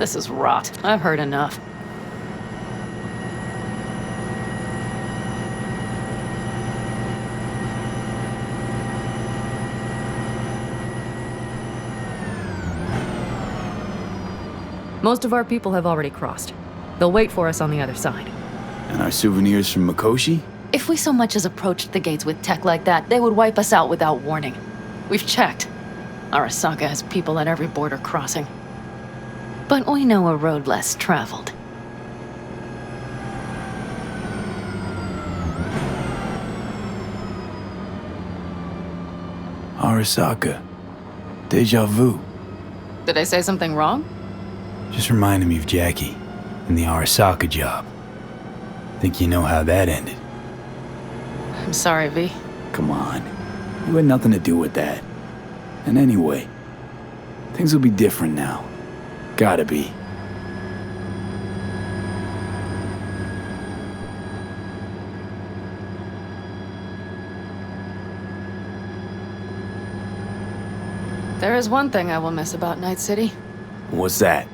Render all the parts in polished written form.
This is rot. I've heard enough. Most of our people have already crossed. They'll wait for us on the other side. And our souvenirs from Mikoshi? If we so much as approached the gates with tech like that, they would wipe us out without warning. We've checked. Arasaka has people at every border crossing. But we know a road less traveled. Arasaka. Deja vu. Did I say something wrong? Just reminded me of Jackie and the Arasaka job. Think you know how that ended? I'm sorry, V. Come on. You had nothing to do with that. And anyway, things will be different now. Gotta be. There is one thing I will miss about Night City. What's that?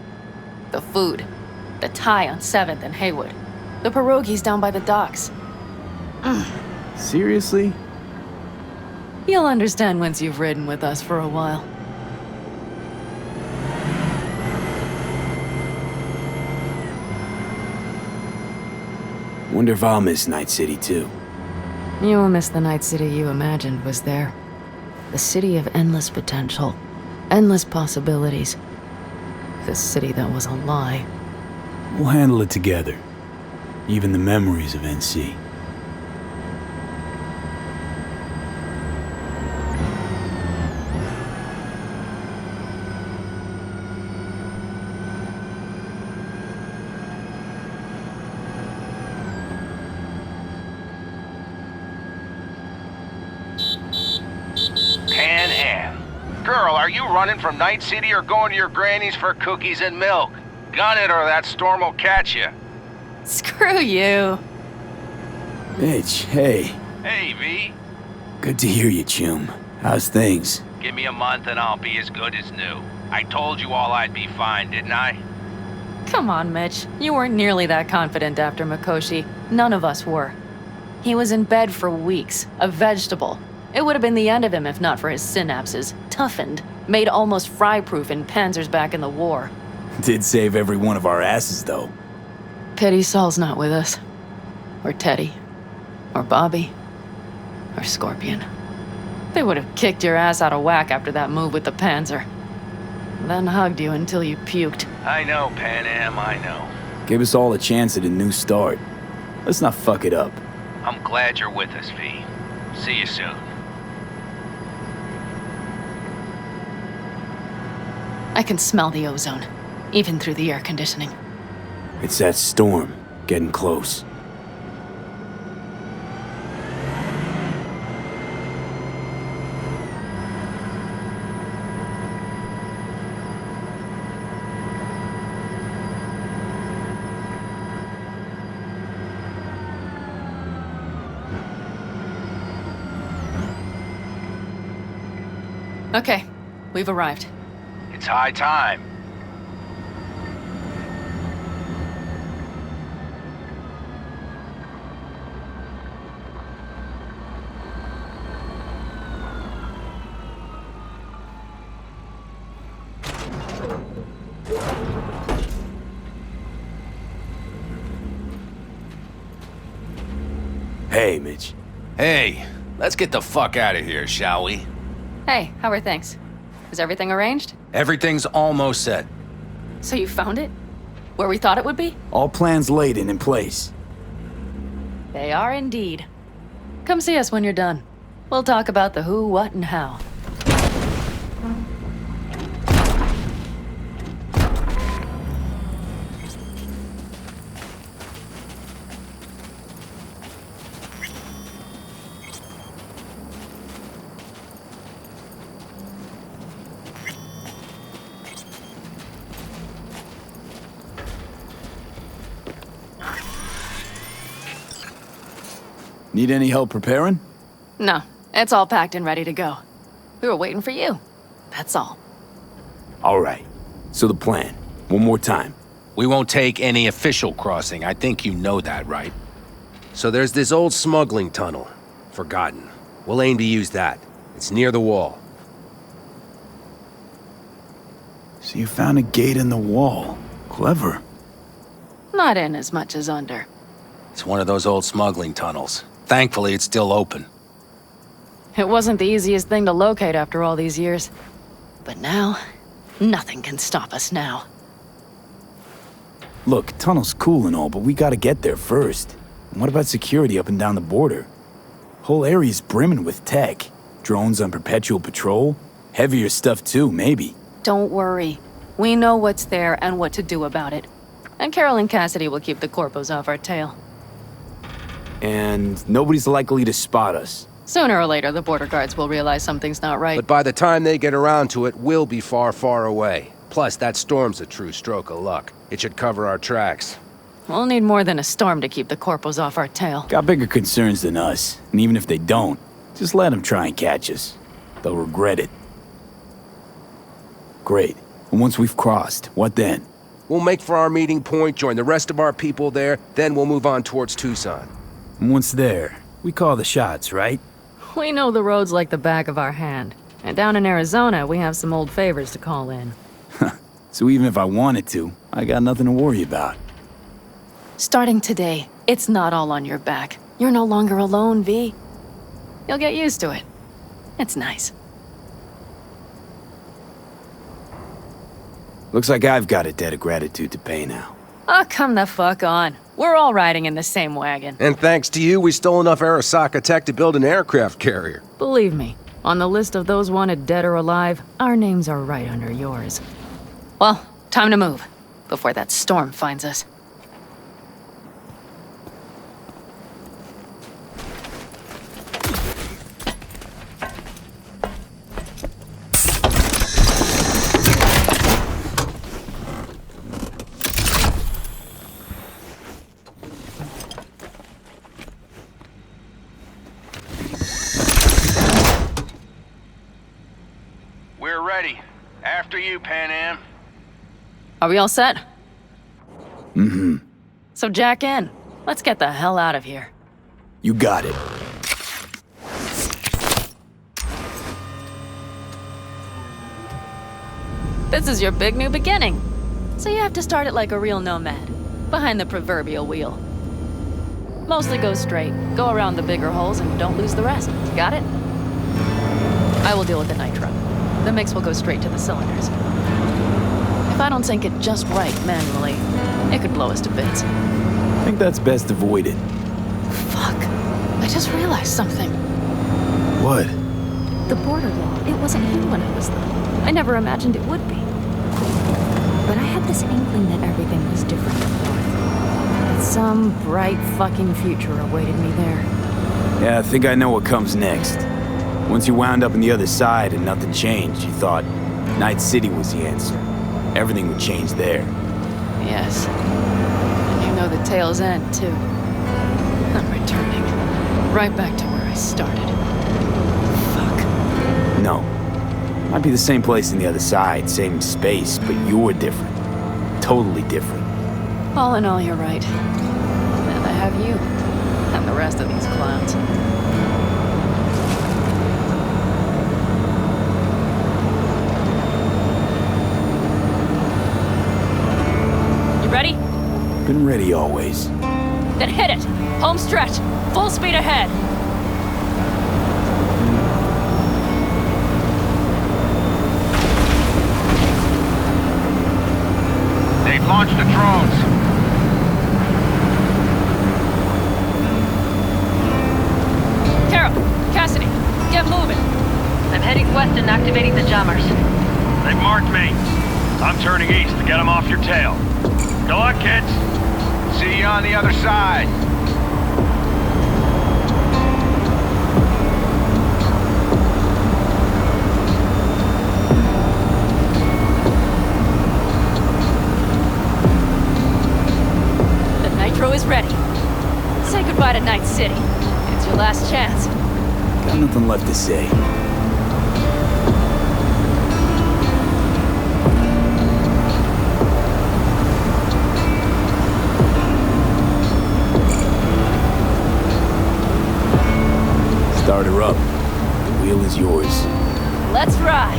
The food. The Thai on 7th and Haywood. The pierogies down by the docks. Seriously? You'll understand once you've ridden with us for a while. Wonder if I'll miss Night City too. You will miss the Night City you imagined was there. The city of endless potential. Endless possibilities. The city that was a lie. We'll handle it together. Even the memories of NC. Panam. Girl, are you running from Night City or going to your granny's for cookies and milk? Gun it or that storm will catch you. Screw you. Mitch, hey. Hey, V. Good to hear you, chum. How's things? Give me a month and I'll be as good as new. I told you all I'd be fine, didn't I? Come on, Mitch. You weren't nearly that confident after Mikoshi. None of us were. He was in bed for weeks, a vegetable. It would have been the end of him if not for his synapses. Toughened, made almost fry-proof in panzers back in the war. Did save every one of our asses, though. Pity Saul's not with us. Or Teddy. Or Bobby. Or Scorpion. They would have kicked your ass out of whack after that move with the Panzer. Then hugged you until you puked. I know, Panam, I know. Gave us all a chance at a new start. Let's not fuck it up. I'm glad you're with us, V. See you soon. I can smell the ozone, even through the air conditioning. It's that storm, getting close. Okay, we've arrived. It's high time. Hey, Mitch. Hey, let's get the fuck out of here, shall we? Hey, how are things? Is everything arranged? Everything's almost set. So you found it? Where we thought it would be? All plans laid and in place. They are indeed. Come see us when you're done. We'll talk about the who, what, and how. Need any help preparing? No, it's all packed and ready to go. We were waiting for you. That's all. All right. So the plan. One more time. We won't take any official crossing. I think you know that, right? So there's this old smuggling tunnel. Forgotten. We'll aim to use that. It's near the wall. So you found a gate in the wall. Clever. Not in as much as under. It's one of those old smuggling tunnels. Thankfully, it's still open. It wasn't the easiest thing to locate after all these years. But now, nothing can stop us now. Look, tunnel's cool and all, but we gotta get there first. And what about security up and down the border? Whole area's brimming with tech. Drones on perpetual patrol. Heavier stuff too, maybe. Don't worry. We know what's there and what to do about it. And Carol and Cassidy will keep the corpos off our tail. And nobody's likely to spot us. Sooner or later, the border guards will realize something's not right. But by the time they get around to it, we'll be far, far away. Plus, that storm's a true stroke of luck. It should cover our tracks. We'll need more than a storm to keep the corpos off our tail. Got bigger concerns than us. And even if they don't, just let them try and catch us. They'll regret it. Great. And once we've crossed, what then? We'll make for our meeting point, join the rest of our people there, then we'll move on towards Tucson. And once there, we call the shots, right? We know the roads like the back of our hand. And down in Arizona, we have some old favors to call in. So even if I wanted to, I got nothing to worry about. Starting today, it's not all on your back. You're no longer alone, V. You'll get used to it. It's nice. Looks like I've got a debt of gratitude to pay now. Oh, come the fuck on. We're all riding in the same wagon. And thanks to you, we stole enough Arasaka tech to build an aircraft carrier. Believe me, on the list of those wanted dead or alive, our names are right under yours. Well, time to move, before that storm finds us. We're ready. After you, Panam. Are we all set? Mm-hmm. So jack in. Let's get the hell out of here. You got it. This is your big new beginning. So you have to start it like a real nomad, behind the proverbial wheel. Mostly go straight, go around the bigger holes, and don't lose the rest. Got it? I will deal with the nitro. The mix will go straight to the cylinders. If I don't sync it just right manually, it could blow us to bits. I think that's best avoided. Fuck. I just realized something. What? The border law, it wasn't here when I was little. I never imagined it would be. But I had this inkling that everything was different before. That some bright fucking future awaited me there. Yeah, I think I know what comes next. Once you wound up on the other side and nothing changed, you thought Night City was the answer. Everything would change there. Yes. And you know the tale's end, too. I'm returning. Right back to where I started. Fuck. No. Might be the same place on the other side, same space, but you're different. Totally different. All in all, you're right. And I have you. And the rest of these clowns. Ready? Been ready always. Then hit it! Home stretch! Full speed ahead! They've launched the drones. Carol! Cassidy! Get moving! I'm heading west and activating the jammers. They've marked me. I'm turning east to get them off your tail. Good luck, kids. See you on the other side. The nitro is ready. Say goodbye to Night City. It's your last chance. Got nothing left to say. start her up. The wheel is yours. Let's ride.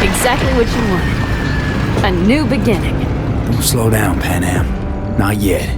Exactly what you wanted. A new beginning. Don't slow down, Panam. Not yet.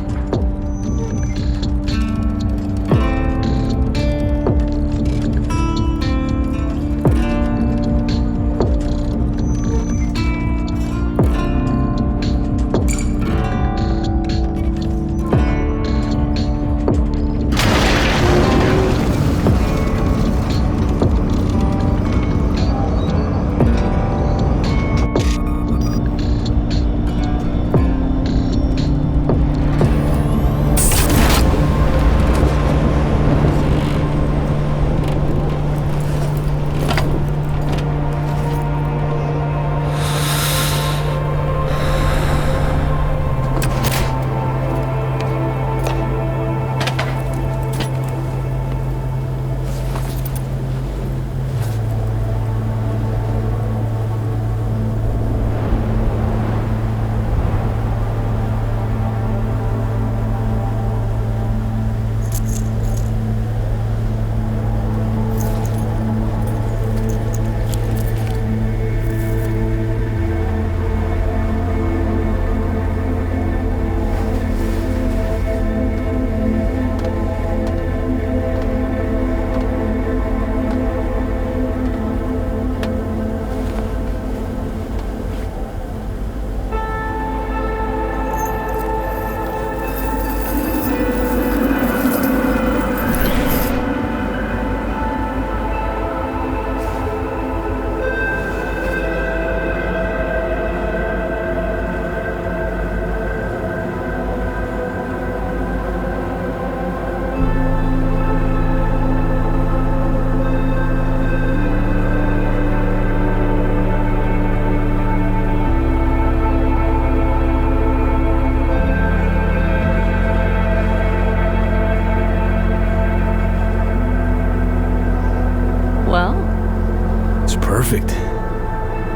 Perfect.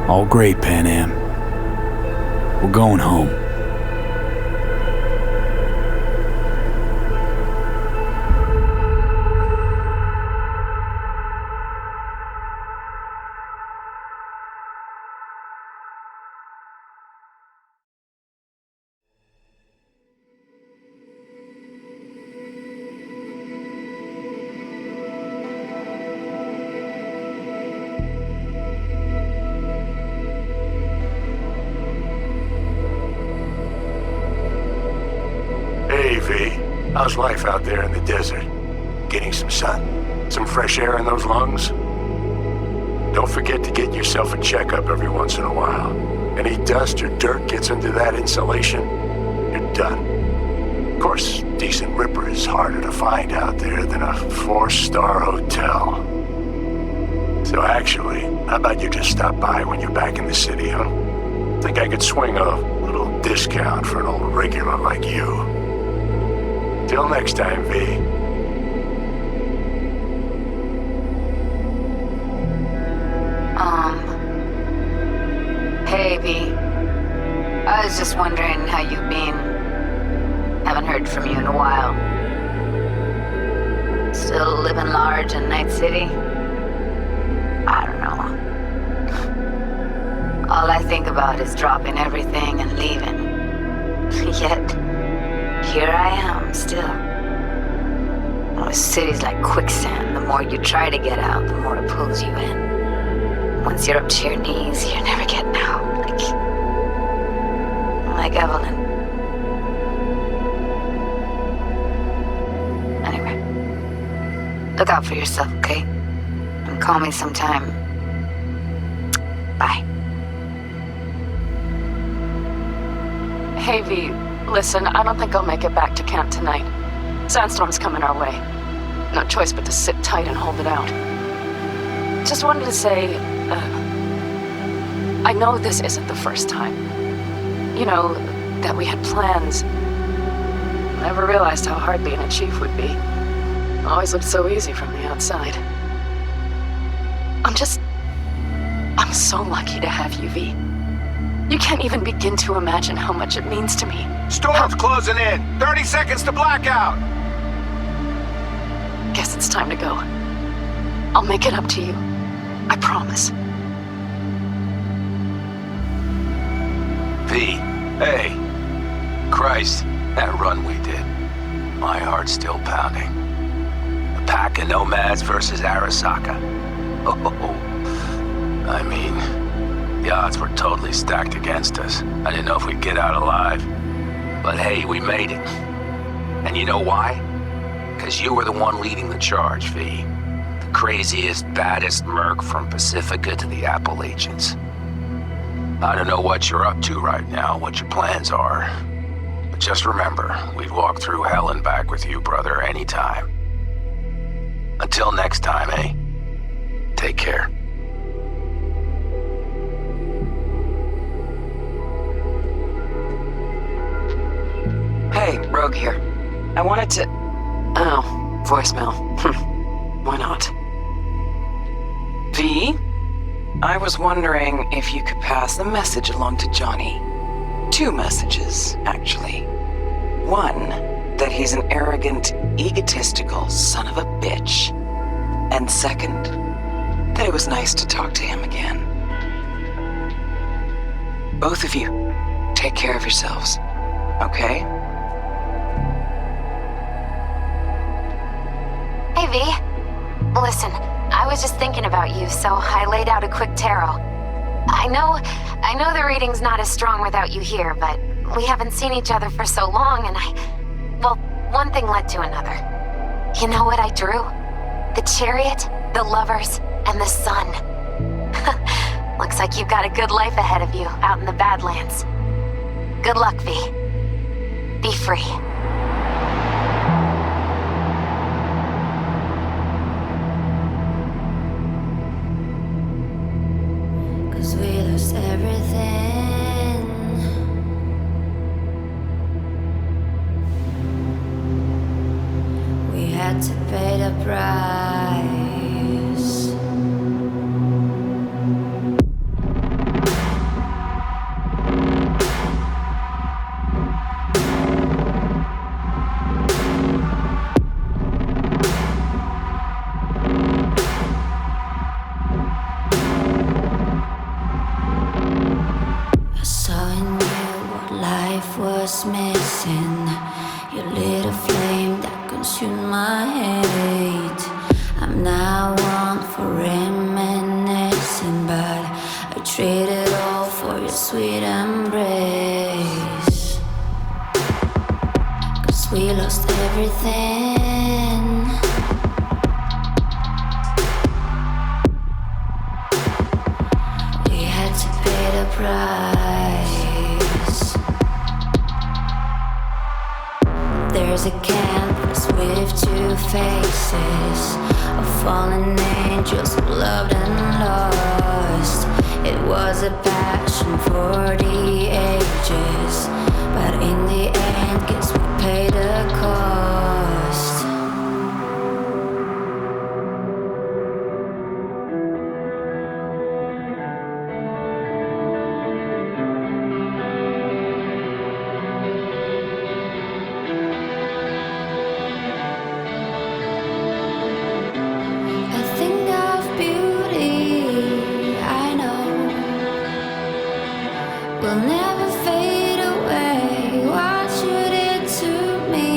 All great, Panam. We're going home. Hey, V. How's life out there in the desert? Getting some sun? Some fresh air in those lungs? Don't forget to get yourself a checkup every once in a while. Any dust or dirt gets into that insulation, you're done. Of course, decent ripper is harder to find out there than a 4-star hotel. So actually, how about you just stop by when you're back in the city, huh? Think I could swing a little discount for an old regular like you. Till next time, V. Hey, V. I was just wondering how you've been. Haven't heard from you in a while. Still living large in Night City? I don't know. All I think about is dropping everything and leaving. Yet, here I am, still. Oh, the city's like quicksand. The more you try to get out, the more it pulls you in. Once you're up to your knees, you're never getting out. Like Evelyn. Anyway, look out for yourself, okay? And call me sometime. Bye. Hey, V, listen, I don't think I'll make it back to camp tonight. Sandstorm's coming our way. No choice but to sit tight and hold it out. Just wanted to say, I know this isn't the first time. You know, that we had plans. Never realized how hard being a chief would be. Always looked so easy from the outside. I'm so lucky to have you, V. You can't even begin to imagine how much it means to me. Storm's closing in. 30 seconds to blackout. Guess it's time to go. I'll make it up to you. I promise. V, hey. Christ, that run we did. My heart's still pounding. A pack of nomads versus Arasaka. Oh, I mean, the odds were totally stacked against us. I didn't know if we'd get out alive. But hey, we made it. And you know why? Because you were the one leading the charge, V. The craziest, baddest merc from Pacifica to the Appalachians. I don't know what you're up to right now, what your plans are. But just remember, we'd walk through hell and back with you, brother, anytime. Until next time, eh? Take care. Hey, Rogue here. I wanted to... Oh, voicemail. Why not? V? I was wondering if you could pass the message along to Johnny. 2 messages, actually. One, that he's an arrogant, egotistical son of a bitch. And second, that it was nice to talk to him again. Both of you, take care of yourselves, okay? Hey, V. Listen, I was just thinking about you, so I laid out a quick tarot. I know the reading's not as strong without you here, but we haven't seen each other for so long, and well, one thing led to another. You know what I drew? The chariot, the lovers, and the sun. Looks like you've got a good life ahead of you out in the Badlands. Good luck, V. Be free. We lost everything. We had to pay the price. Missing. You lit a flame that consumed my hate. I'm now one for reminiscing, but I trade it all for your sweet embrace. 'Cause we lost everything. We had to pay the price. There's a canvas with 2 faces of fallen angels who loved and lost. It was a passion for the ages, but in the end, guess we paid the cost. Will never fade away. What you did to me